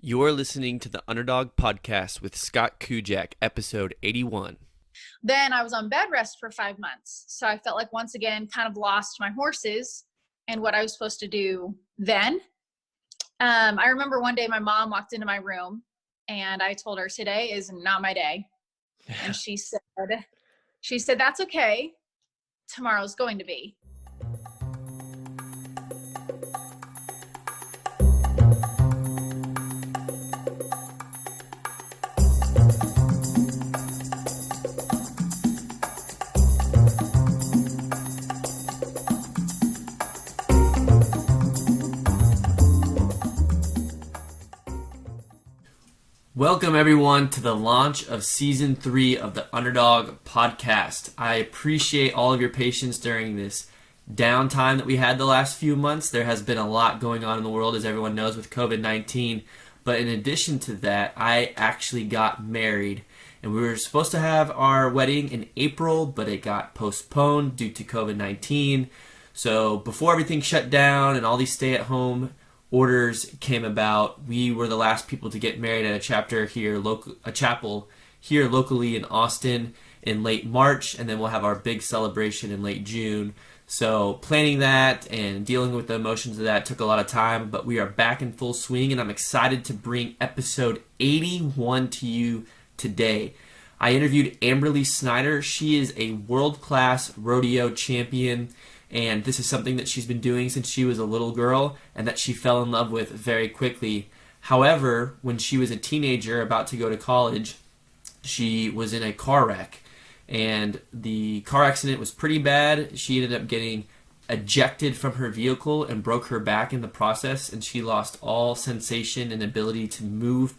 You're listening to the Underdog Podcast with Scott Kujak, episode 81. Then I was on bed rest for 5 months. So I felt like once again kind of lost my horses and what I was supposed to do then. I remember one day my mom walked into my room and I told her, today is not my day. And she said, that's okay. Tomorrow's going to be. Welcome, everyone, to the launch of Season 3 of the Underdog Podcast. I appreciate all of your patience during this downtime that we had the last few months. There has been a lot going on in the world, as everyone knows, with COVID-19. But in addition to that, I actually got married. And we were supposed to have our wedding in April, but it got postponed due to COVID-19. So before everything shut down and all these stay-at-home orders came about, we were the last people to get married at a chapel here locally in Austin in late March, and then we'll have our big celebration in late June. So planning that and dealing with the emotions of that took a lot of time, but we are back in full swing, and I'm excited to bring episode 81 to you today. I interviewed Amberley Snyder. She is a world-class rodeo champion, and this is something that she's been doing since she was a little girl and that she fell in love with very quickly. However, when she was a teenager about to go to college, she was in a car wreck, and the car accident was pretty bad. She ended up getting ejected from her vehicle and broke her back in the process, and she lost all sensation and ability to move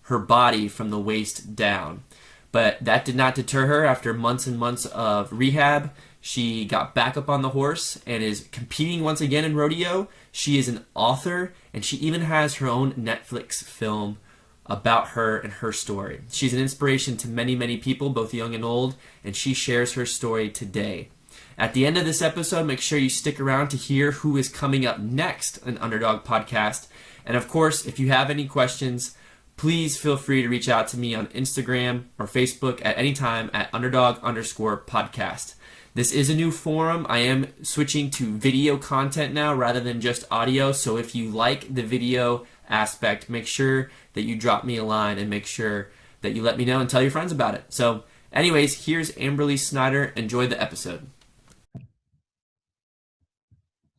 her body from the waist down. But that did not deter her. After months and months of rehab, she got back up on the horse and is competing once again in rodeo. She is an author, and she even has her own Netflix film about her and her story. She's an inspiration to many, many people, both young and old, and she shares her story today. At the end of this episode, make sure you stick around to hear who is coming up next on Underdog Podcast. And of course, if you have any questions, please feel free to reach out to me on Instagram or Facebook at any time at underdog_podcast. This is a new forum. I am switching to video content now rather than just audio. So if you like the video aspect, make sure that you drop me a line and make sure that you let me know and tell your friends about it. So anyways, here's Amberley Snyder. Enjoy the episode.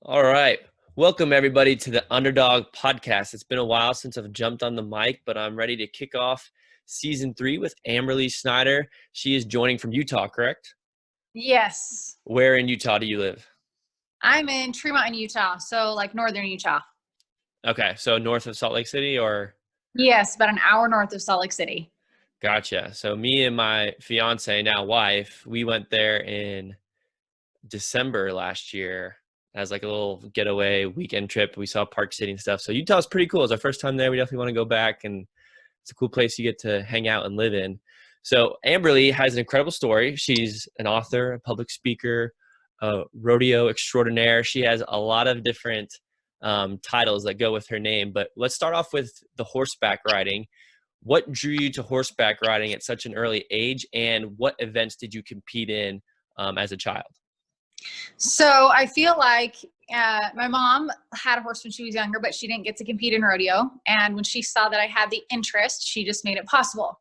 All right. Welcome, everybody, to the Underdog Podcast. It's been a while since I've jumped on the mic, but I'm ready to kick off Season 3 with Amberley Snyder. She is joining from Utah, correct? Yes. Where in Utah do you live? I'm in Tremont, Utah. So like northern Utah. Okay. So north of Salt Lake City or? Yes, about an hour north of Salt Lake City. Gotcha. So me and my fiance, now wife, we went there in December last year as like a little getaway weekend trip. We saw Park City and stuff. So Utah's pretty cool. It's our first time there. We definitely want to go back, and it's a cool place you get to hang out and live in. So Amberley has an incredible story. She's an author, a public speaker, a rodeo extraordinaire. She has a lot of different titles that go with her name. But let's start off with the horseback riding. What drew you to horseback riding at such an early age, and what events did you compete in as a child? So I feel like my mom had a horse when she was younger, but she didn't get to compete in rodeo. And when she saw that I had the interest, she just made it possible.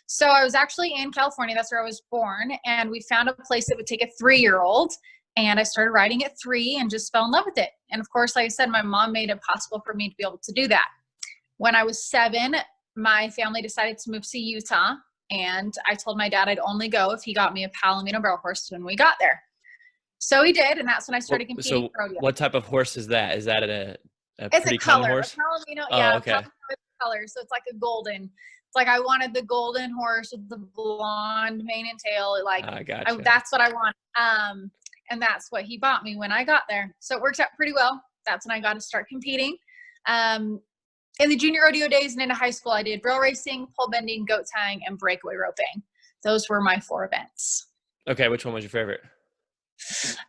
So I was actually in California. That's where I was born. And we found a place that would take a 3-year-old. And I started riding at 3 and just fell in love with it. And of course, like I said, my mom made it possible for me to be able to do that. When I was 7, my family decided to move to Utah. And I told my dad I'd only go if he got me a Palomino barrel horse when we got there. So he did, and that's when I started competing in rodeo. What type of horse is that? Is that a it's pretty a color. common horse? Palomino, Oh, yeah, okay. Palomino is a color, so it's like a golden. It's like I wanted the golden horse with the blonde mane and tail. Gotcha. That's what I want. And that's what he bought me when I got there. So it worked out pretty well. That's when I got to start competing. In the junior rodeo days and into high school, I did rail racing, pole bending, goat tying, and breakaway roping. Those were my 4 events. Okay, which one was your favorite?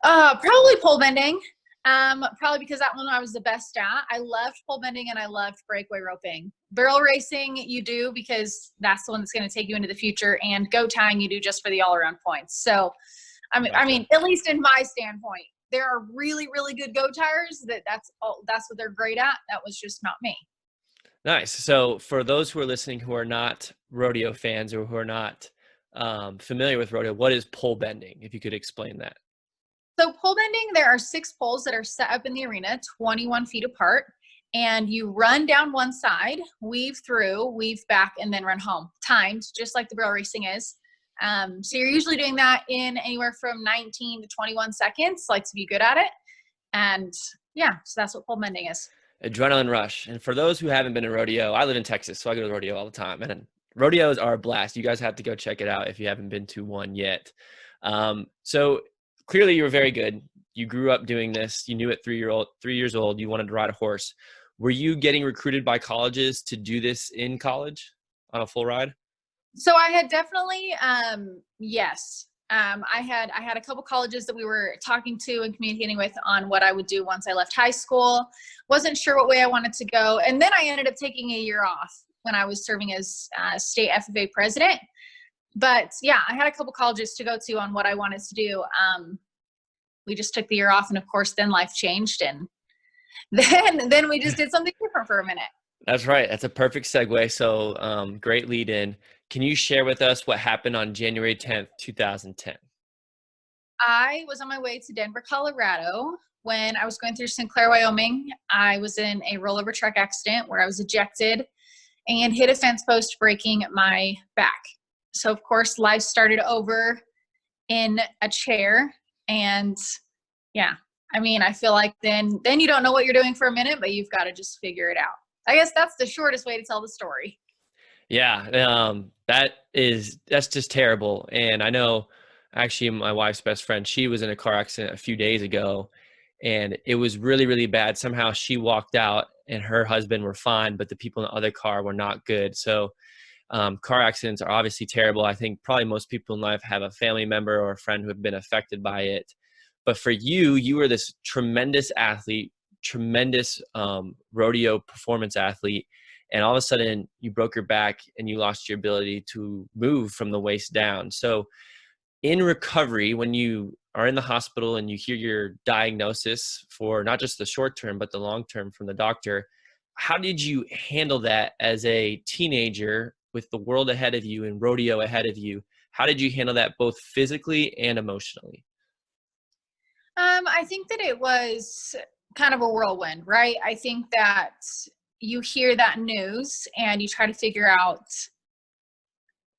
Probably pole bending. Probably because that one I was the best at. I loved pole bending and I loved breakaway roping. Barrel racing you do because that's the one that's going to take you into the future, and go tying you do just for the all around points. So, I mean, at least in my standpoint, there are really, really good go tires that's what they're great at. That was just not me. Nice. So for those who are listening who are not rodeo fans or who are not familiar with rodeo, what is pole bending? If you could explain that. So pole bending, there are 6 poles that are set up in the arena, 21 feet apart, and you run down one side, weave through, weave back, and then run home, timed, just like the barrel racing is. So you're usually doing that in anywhere from 19 to 21 seconds, like to be good at it. And yeah, so that's what pole bending is. Adrenaline rush. And for those who haven't been to rodeo, I live in Texas, so I go to rodeo all the time. And rodeos are a blast. You guys have to go check it out if you haven't been to one yet. So clearly you were very good. You grew up doing this. You knew at 3 years old, you wanted to ride a horse. Were you getting recruited by colleges to do this in college on a full ride? So I had definitely, yes. I had a couple colleges that we were talking to and communicating with on what I would do once I left high school. Wasn't sure what way I wanted to go. And then I ended up taking a year off when I was serving as state FFA president. But yeah, I had a couple colleges to go to on what I wanted to do. We just took the year off, and of course then life changed, and then we just did something different for a minute. That's right. That's a perfect segue. So great lead in. Can you share with us what happened on January 10th, 2010? I was on my way to Denver, Colorado when I was going through Sinclair, Wyoming. I was in a rollover truck accident where I was ejected and hit a fence post, breaking my back. So of course life started over in a chair. And yeah, I mean, I feel like then you don't know what you're doing for a minute, but you've got to just figure it out. I guess that's the shortest way to tell the story. Yeah, that's just terrible. And I know actually my wife's best friend, she was in a car accident a few days ago, and it was really, really bad. Somehow she walked out and her husband were fine, but the people in the other car were not good. So car accidents are obviously terrible. I think probably most people in life have a family member or a friend who have been affected by it. But for you, you were this tremendous athlete, tremendous rodeo performance athlete. And all of a sudden you broke your back and you lost your ability to move from the waist down. So in recovery, when you are in the hospital and you hear your diagnosis for not just the short term, but the long term from the doctor, how did you handle that as a teenager with the world ahead of you and rodeo ahead of you? How did you handle that both physically and emotionally? I think that it was kind of a whirlwind, right? I think that you hear that news and you try to figure out,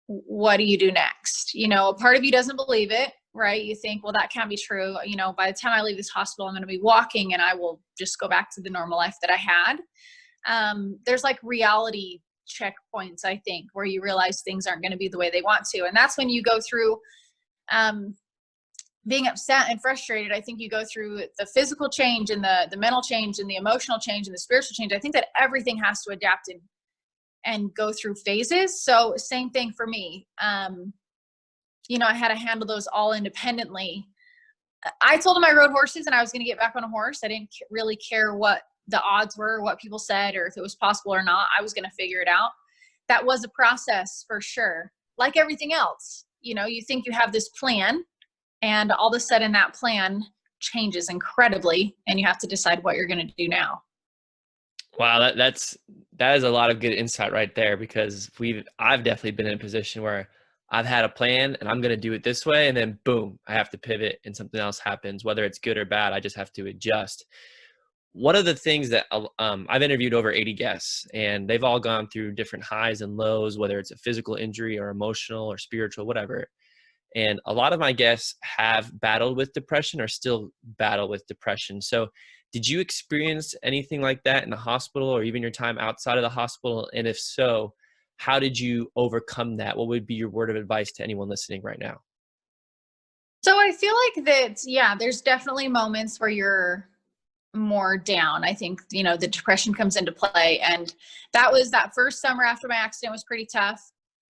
what do you do next? You know, a part of you doesn't believe it, right? You think, well, that can't be true. You know, by the time I leave this hospital, I'm going to be walking and I will just go back to the normal life that I had. There's like reality checkpoints, I think, where you realize things aren't going to be the way they want to. And that's when you go through being upset and frustrated. I think you go through the physical change and the mental change and the emotional change and the spiritual change. I think that everything has to adapt and go through phases. So same thing for me. You know, I had to handle those all independently. I told him I rode horses and I was going to get back on a horse. I didn't really care what the odds were, what people said, or if it was possible or not. I was going to figure it out. That was a process for sure. Like everything else, you know, you think you have this plan, and all of a sudden that plan changes incredibly and you have to decide what you're going to do now. Wow, that is a lot of good insight right there, because I've definitely been in a position where I've had a plan and I'm going to do it this way, and then boom, I have to pivot and something else happens. Whether it's good or bad, I just have to adjust. One of the things that I've interviewed over 80 guests, and they've all gone through different highs and lows, whether it's a physical injury or emotional or spiritual, whatever. And a lot of my guests have battled with depression or still battle with depression. So did you experience anything like that in the hospital or even your time outside of the hospital? And if so, how did you overcome that? What would be your word of advice to anyone listening right now? So I feel like that, yeah, there's definitely moments where you're more down. I think, you know, the depression comes into play. And that first summer after my accident was pretty tough.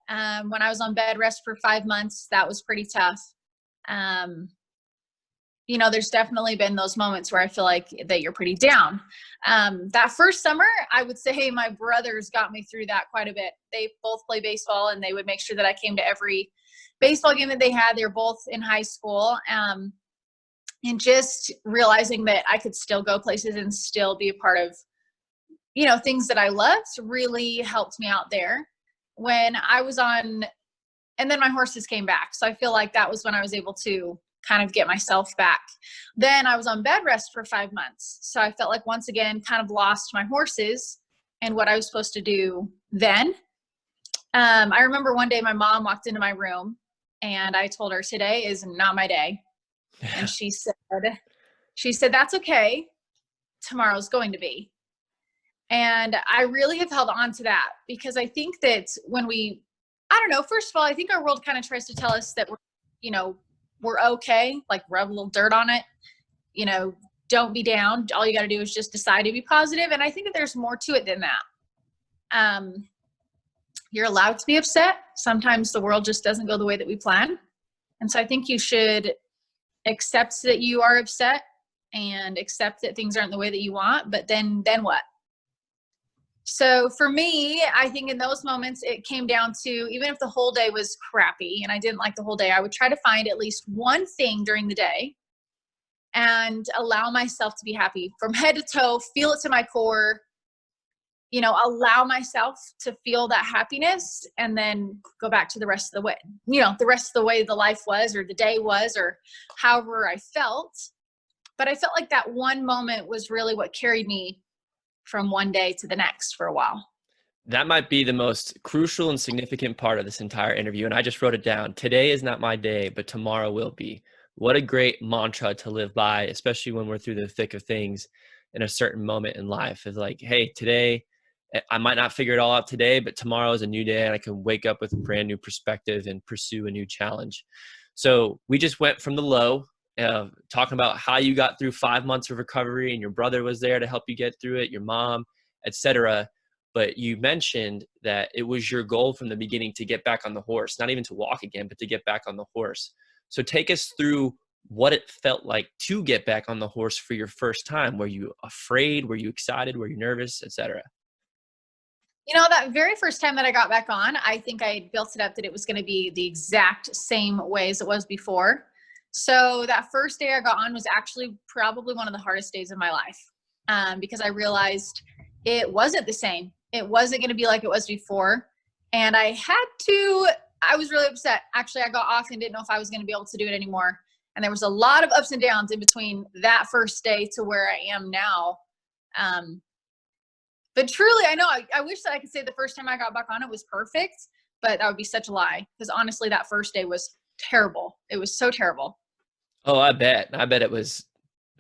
When I was on bed rest for 5 months, that was pretty tough. there's definitely been those moments where I feel like that you're pretty down. That first summer, I would say my brothers got me through that quite a bit. They both play baseball, and they would make sure that I came to every baseball game that they had. They were both in high school. And just realizing that I could still go places and still be a part of, things that I loved really helped me out there. When I was on, and then my horses came back. So I feel like that was when I was able to kind of get myself back. Then I was on bed rest for 5 months. So I felt like once again, kind of lost my horses and what I was supposed to do then. I remember one day my mom walked into my room and I told her, today is not my day. And she said, that's okay. Tomorrow's going to be. And I really have held on to that, because I think that I don't know, first of all, I think our world kind of tries to tell us that we're okay, like rub a little dirt on it, don't be down. All you got to do is just decide to be positive. And I think that there's more to it than that. You're allowed to be upset. Sometimes the world just doesn't go the way that we plan. And so I think you should accept that you are upset and accept that things aren't the way that you want, but then what? So for me, I think in those moments, it came down to, even if the whole day was crappy and I didn't like the whole day, I would try to find at least one thing during the day and allow myself to be happy from head to toe, feel it to my core, allow myself to feel that happiness, and then go back to the rest of the way, the rest of the way the life was, or the day was, or however I felt. But I felt like that one moment was really what carried me from one day to the next for a while. That might be the most crucial and significant part of this entire interview. And I just wrote it down. Today is not my day, but tomorrow will be. What a great mantra to live by, especially when we're through the thick of things in a certain moment in life. Is like, hey, today, I might not figure it all out today, but tomorrow is a new day and I can wake up with a brand new perspective and pursue a new challenge. So we just went from the low, talking about how you got through 5 months of recovery, and your brother was there to help you get through it, your mom, etc. But you mentioned that it was your goal from the beginning to get back on the horse, not even to walk again, but to get back on the horse. So take us through what it felt like to get back on the horse for your first time. Were you afraid? Were you excited? Were you nervous, etc.? That very first time that I got back on, I think I had built it up that it was going to be the exact same way as it was before. So that first day I got on was actually probably one of the hardest days of my life, because I realized it wasn't the same. It wasn't going to be like it was before. And I was really upset. Actually, I got off and didn't know if I was going to be able to do it anymore. And there was a lot of ups and downs in between that first day to where I am now. But truly, I know, I wish that I could say the first time I got back on it was perfect, but that would be such a lie, because honestly, that first day was terrible. It was so terrible. Oh, I bet it was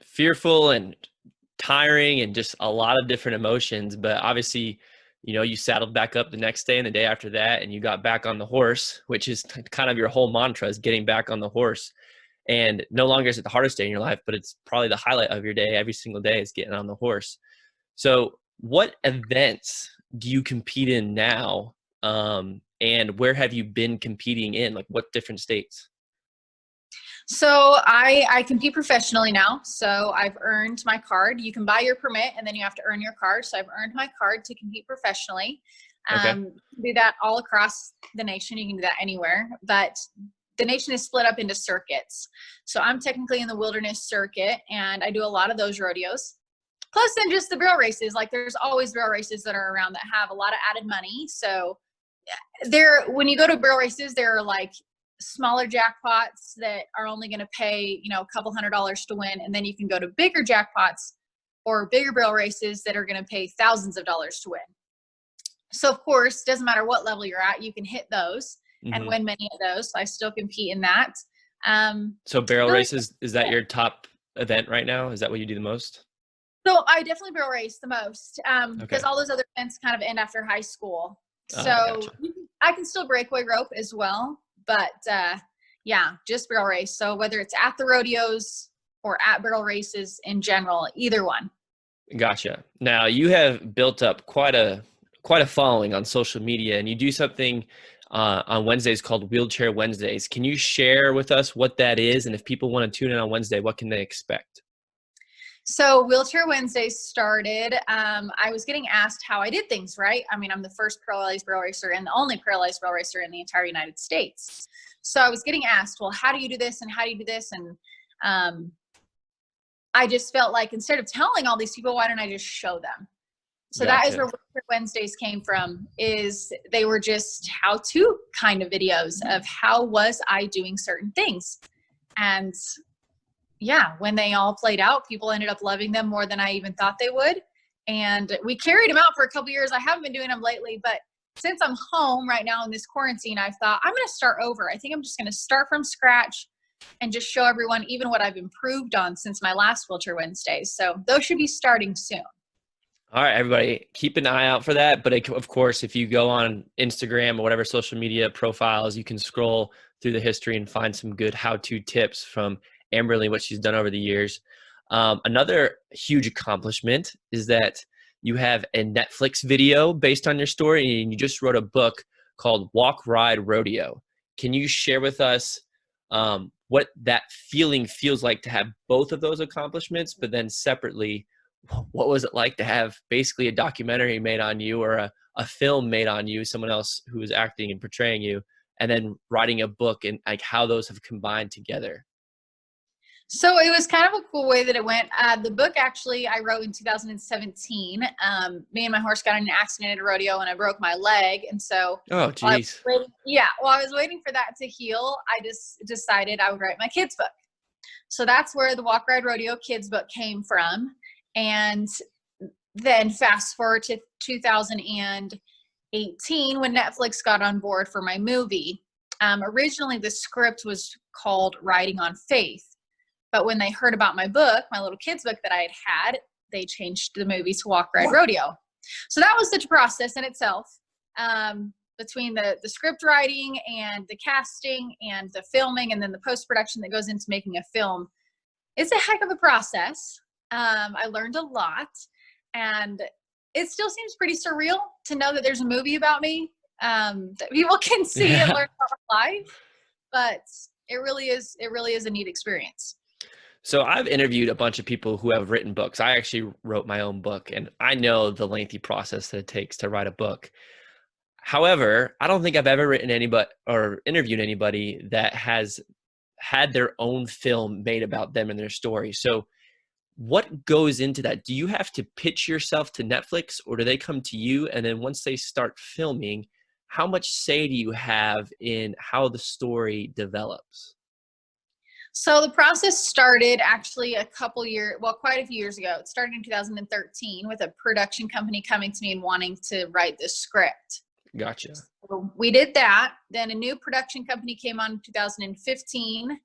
fearful and tiring and just a lot of different emotions. But obviously, you saddled back up the next day and the day after that, and you got back on the horse, which is kind of your whole mantra, is getting back on the horse. And no longer is it the hardest day in your life, but it's probably the highlight of your day. Every single day is getting on the horse. So what events do you compete in now? And where have you been competing in? Like, what different states? So I compete professionally now. So I've earned my card. You can buy your permit and then you have to earn your card. So I've earned my card to compete professionally. Okay. You can do that all across the nation. You can do that anywhere, but the nation is split up into circuits. So I'm technically in the wilderness circuit, and I do a lot of those rodeos. Plus then just the barrel races. Like, there's always barrel races that are around that have a lot of added money. So when you go to barrel races, there are like smaller jackpots that are only going to pay, a couple $100s to win. And then you can go to bigger jackpots or bigger barrel races that are going to pay thousands of dollars to win. So of course, doesn't matter what level you're at, you can hit those and win many of those. So I still compete in that. So barrel races, is that your top event right now? Is that what you do the most? So I definitely barrel race the most, because all those other events kind of end after high school. So gotcha. I can still breakaway rope as well, but just barrel race. So whether it's at the rodeos or at barrel races in general, either one. Gotcha. Now you have built up quite a following on social media, and you do something on Wednesdays called Wheelchair Wednesdays. Can you share with us what that is? And if people want to tune in on Wednesday, what can they expect? So Wheelchair Wednesdays started. I was getting asked how I did things, right? I mean, I'm the first paralyzed rail racer and the only paralyzed rail racer in the entire United States. So I was getting asked, well, how do you do this? And how do you do this? And I just felt like instead of telling all these people, why don't I just show them? So Gotcha. that is where Wheelchair Wednesdays came from, is they were just how-to kind of videos of how was I doing certain things. And yeah, when they all played out, people ended up loving them more than I even thought they would. And we carried them out for a couple years. I haven't been doing them lately, but since I'm home right now in this quarantine, I thought I'm going to start over. I think I'm just going to start from scratch and just show everyone even what I've improved on since my last Wheelchair Wednesdays. So those should be starting soon. All right, everybody, keep an eye out for that. But of course, if you go on Instagram or whatever social media profiles, you can scroll through the history and find some good how-to tips from Amberley, what she's done over the years. Another huge accomplishment is that you have a Netflix video based on your story, and you just wrote a book called Walk, Ride, Rodeo. Can you share with us what that feeling feels like to have both of those accomplishments, but then separately, what was it like to have basically a documentary made on you, or a film made on you, someone else who was acting and portraying you, and then writing a book, and like how those have combined together? So it was kind of a cool way that it went. The book actually I wrote in 2017. Me and my horse got in an accident at a rodeo and I broke my leg. And so Oh, geez. while I was waiting for that to heal, I just decided I would write my kids book. So that's where the Walk, Ride, Rodeo kids book came from. And then fast forward to 2018 when Netflix got on board for my movie. Originally the script was called Riding on Faith. But when they heard about my book, my little kids book that I had, they changed the movie to Walk, Ride, Rodeo. So that was such a process in itself, between the script writing and the casting and the filming and then the post-production that goes into making a film. It's a heck of a process. I learned a lot, and it still seems pretty surreal to know that there's a movie about me that people can see and learn about my life. But it really is a neat experience. So I've interviewed a bunch of people who have written books. I actually wrote my own book, and I know the lengthy process that it takes to write a book. However, I don't think I've ever written anybody or interviewed anybody that has had their own film made about them and their story. So what goes into that? Do you have to pitch yourself to Netflix, or do they come to you? And then once they start filming, how much say do you have in how the story develops? So the process started actually quite a few years ago. It started in 2013 with a production company coming to me and wanting to write this script. Gotcha. So we did that. Then a new production company came on in 2015.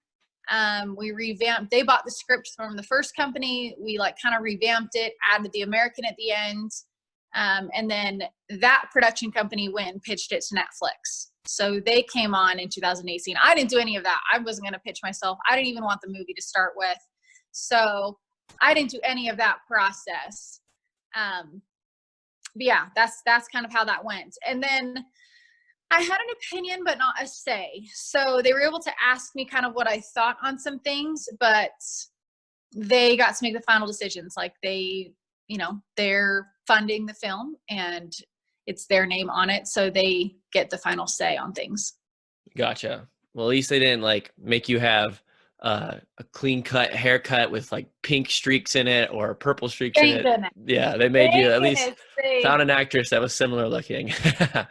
We revamped. They bought the script from the first company. We kind of revamped it, added the American at the end. And then that production company went and pitched it to Netflix. So they came on in 2018. I didn't do any of that. I wasn't going to pitch myself. I didn't even want the movie to start with. So I didn't do any of that process. But yeah, that's kind of how that went. And then I had an opinion, but not a say. So they were able to ask me kind of what I thought on some things, but they got to make the final decisions. Like they're funding the film and it's their name on it. So they get the final say on things. Gotcha. Well, at least they didn't make you have a clean cut haircut with pink streaks in it or purple streaks in it. Yeah, they made you at least found an actress that was similar looking. Yeah,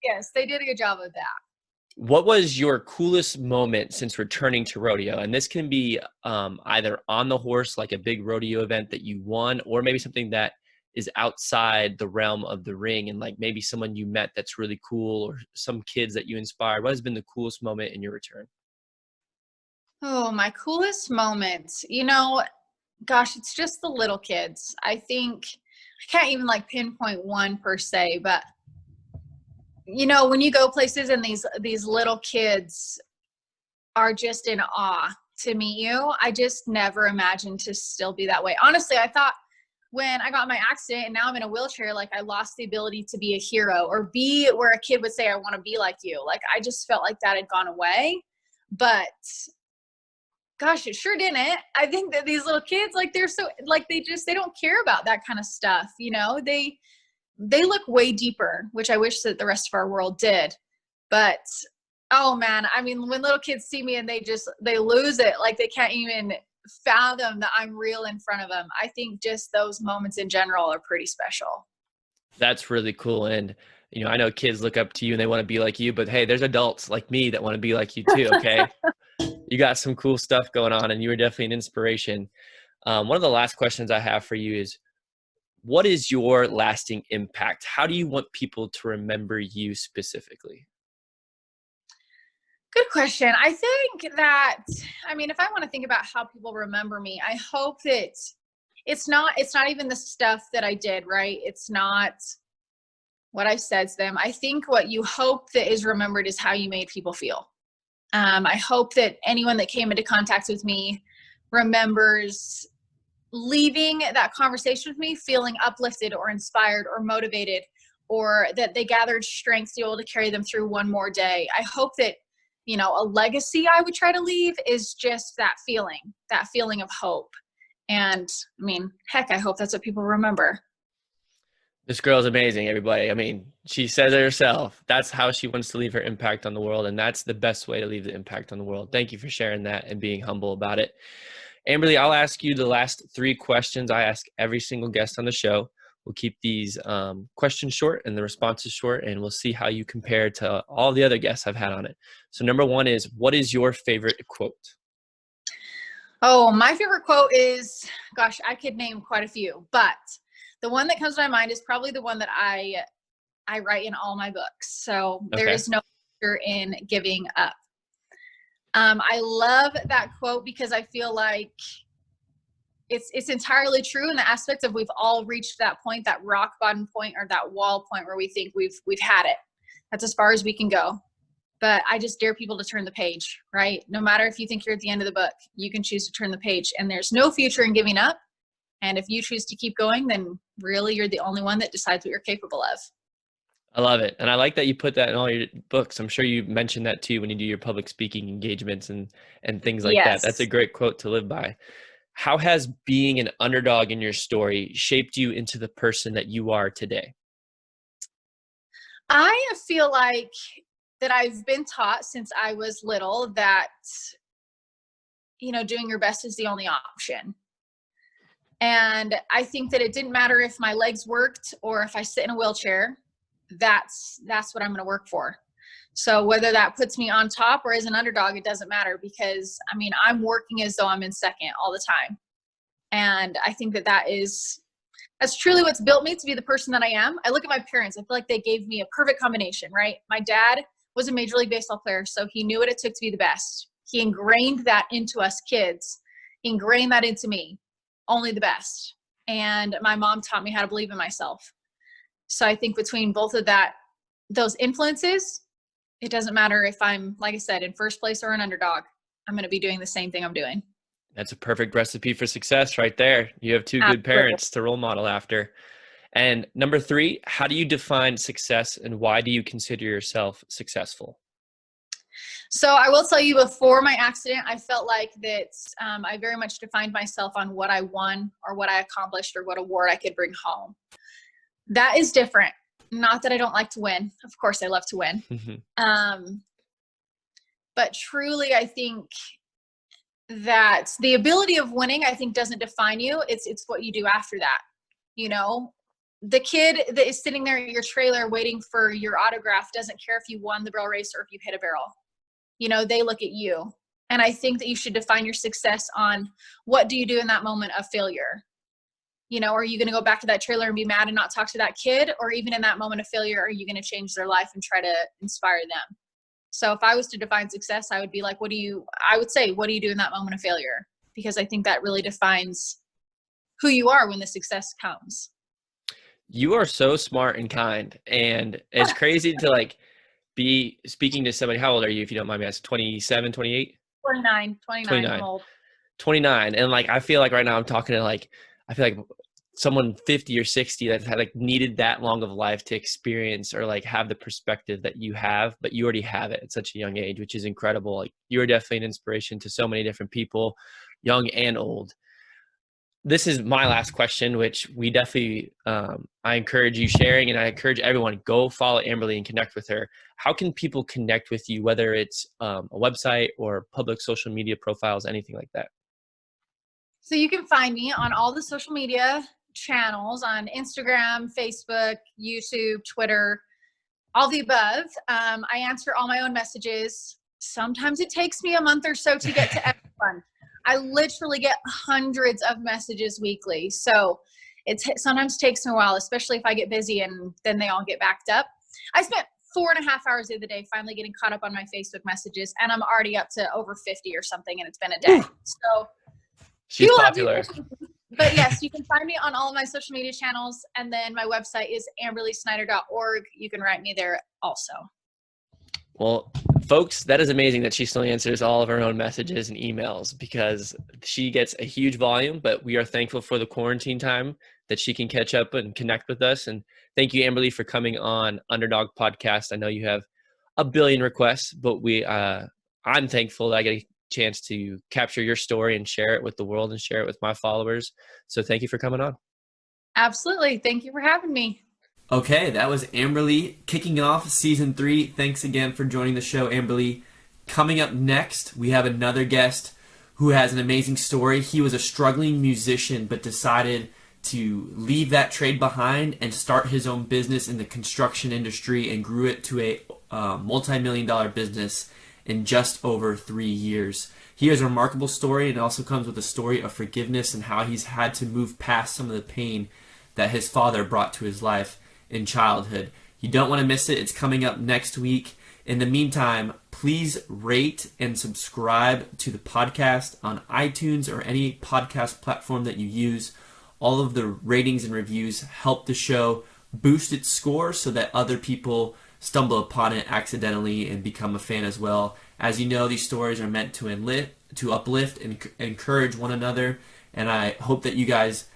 yes, they did a good job of that. What was your coolest moment since returning to rodeo? And this can be either on the horse, like a big rodeo event that you won, or maybe something that is outside the realm of the ring, and maybe someone you met that's really cool, or some kids that you inspired. What has been the coolest moment in your return? Oh, my coolest moment. Gosh, it's just the little kids. I think I can't even pinpoint one per se, but when you go places and these little kids are just in awe to meet you, I just never imagined to still be that way. Honestly, I thought when I got my accident and now I'm in a wheelchair, like I lost the ability to be a hero or be where a kid would say, I want to be like you. Like I just felt like that had gone away. But gosh, it sure didn't. I think that these little kids, like they're so like they don't care about that kind of stuff. They look way deeper, which I wish that the rest of our world did. But oh man, I mean, when little kids see me and they lose it, like they can't even fathom that I'm real in front of them. I think just those moments in general are pretty special. That's really cool. And, I know kids look up to you and they want to be like you, but hey, there's adults like me that want to be like you too. Okay. You got some cool stuff going on and you were definitely an inspiration. One of the last questions I have for you is, what is your lasting impact? How do you want people to remember you specifically? Good question. I think that, I mean, if I want to think about how people remember me, I hope that it's not even the stuff that I did, right? It's not what I said to them. I think what you hope that is remembered is how you made people feel. I hope that anyone that came into contact with me remembers leaving that conversation with me feeling uplifted or inspired or motivated, or that they gathered strength to be able to carry them through one more day. I hope that, a legacy I would try to leave is just that feeling of hope. And I mean, heck, I hope that's what people remember. This girl's amazing, everybody. I mean, she says it herself. That's how she wants to leave her impact on the world. And that's the best way to leave the impact on the world. Thank you for sharing that and being humble about it. Amberley, I'll ask you the last 3 questions I ask every single guest on the show. We'll keep these questions short and the responses short, and we'll see how you compare to all the other guests I've had on it. So number 1 is, what is your favorite quote? Oh, my favorite quote is, gosh, I could name quite a few, but the one that comes to my mind is probably the one that I write in all my books. So there is no fear in giving up. I love that quote because I feel like it's entirely true in the aspect of we've all reached that point, that rock bottom point or that wall point where we think we've had it. That's as far as we can go. But I just dare people to turn the page, right? No matter if you think you're at the end of the book, you can choose to turn the page, and there's no future in giving up. And if you choose to keep going, then really you're the only one that decides what you're capable of. I love it. And I like that you put that in all your books. I'm sure you mentioned that too when you do your public speaking engagements and things like that. That's a great quote to live by. How has being an underdog in your story shaped you into the person that you are today? I feel like that I've been taught since I was little that, doing your best is the only option. And I think that it didn't matter if my legs worked or if I sit in a wheelchair, that's what I'm going to work for. So whether that puts me on top or as an underdog, it doesn't matter, because I mean, I'm working as though I'm in second all the time. And I think that's truly what's built me to be the person that I am. I look at my parents, I feel like they gave me a perfect combination, right? My dad was a Major League Baseball player, so he knew what it took to be the best. He ingrained that into us kids, ingrained that into me, only the best. And my mom taught me how to believe in myself. So I think between both of those influences, it doesn't matter if I'm, like I said, in first place or an underdog, I'm going to be doing the same thing I'm doing. That's a perfect recipe for success right there. You have 2 good parents to role model after. And number 3, how do you define success and why do you consider yourself successful? So I will tell you, before my accident, I felt like that I very much defined myself on what I won or what I accomplished or what award I could bring home. That is different. Not that I don't like to win. Of course, I love to win. But truly, I think that the ability of winning, I think, doesn't define you. It's what you do after that. The kid that is sitting there at your trailer waiting for your autograph doesn't care if you won the barrel race or if you hit a barrel. They look at you. And I think that you should define your success on what do you do in that moment of failure. Are you going to go back to that trailer and be mad and not talk to that kid? Or even in that moment of failure, are you going to change their life and try to inspire them? So if I was to define success, I would be like, what do you do in that moment of failure? Because I think that really defines who you are when the success comes. You are so smart and kind. And it's crazy to be speaking to somebody. How old are you, if you don't mind me asking? 27, 28? 29. I'm old. 29. And I feel like right now I'm talking to I feel like someone 50 or 60 that had like needed that long of life to experience or like have the perspective that you have, but you already have it at such a young age, which is incredible. Like you are definitely an inspiration to so many different people, young and old. This is my last question, which we definitely, I encourage you sharing, and I encourage everyone, go follow Amberley and connect with her. How can people connect with you, whether it's a website or public social media profiles, anything like that? So you can find me on all the social media channels on Instagram, Facebook, YouTube, Twitter, all the above. I answer all my own messages. Sometimes it takes me a month or so to get to everyone. I literally get hundreds of messages weekly. So it sometimes takes me a while, especially if I get busy and then they all get backed up. I spent 4.5 hours the other day finally getting caught up on my Facebook messages, and I'm already up to over 50 or something, and it's been a day. So she's popular. But yes, you can find me on all of my social media channels, and then my website is amberleysnyder.org. You can write me there also. Well, folks, that is amazing that she still answers all of her own messages and emails, because she gets a huge volume, but we are thankful for the quarantine time that she can catch up and connect with us. And thank you, Amberley, for coming on Underdog Podcast. I know you have a billion requests, but I'm thankful that I get a chance to capture your story and share it with the world and share it with my followers. So thank you for coming on. Absolutely. Thank you for having me. Okay, that was Amberley kicking off season 3. Thanks again for joining the show, Amberley. Coming up next, we have another guest who has an amazing story. He was a struggling musician, but decided to leave that trade behind and start his own business in the construction industry, and grew it to a multi-million-dollar business in just over 3 years. He has a remarkable story, and also comes with a story of forgiveness and how he's had to move past some of the pain that his father brought to his life in childhood. You don't want to miss it. It's coming up next week. In the meantime, please rate and subscribe to the podcast on iTunes or any podcast platform that you use. All of the ratings and reviews help the show boost its score so that other people stumble upon it accidentally and become a fan as well. As you know, these stories are meant to uplift and encourage one another, and I hope that you guys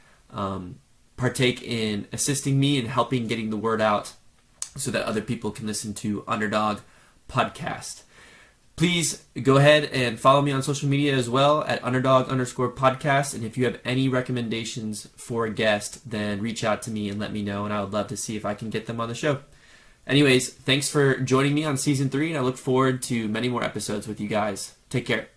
partake in assisting me and helping getting the word out so that other people can listen to Underdog Podcast. Please go ahead and follow me on social media as well at underdog_podcast. And if you have any recommendations for a guest, then reach out to me and let me know, and I would love to see if I can get them on the show. Anyways, thanks for joining me on season 3, and I look forward to many more episodes with you guys. Take care.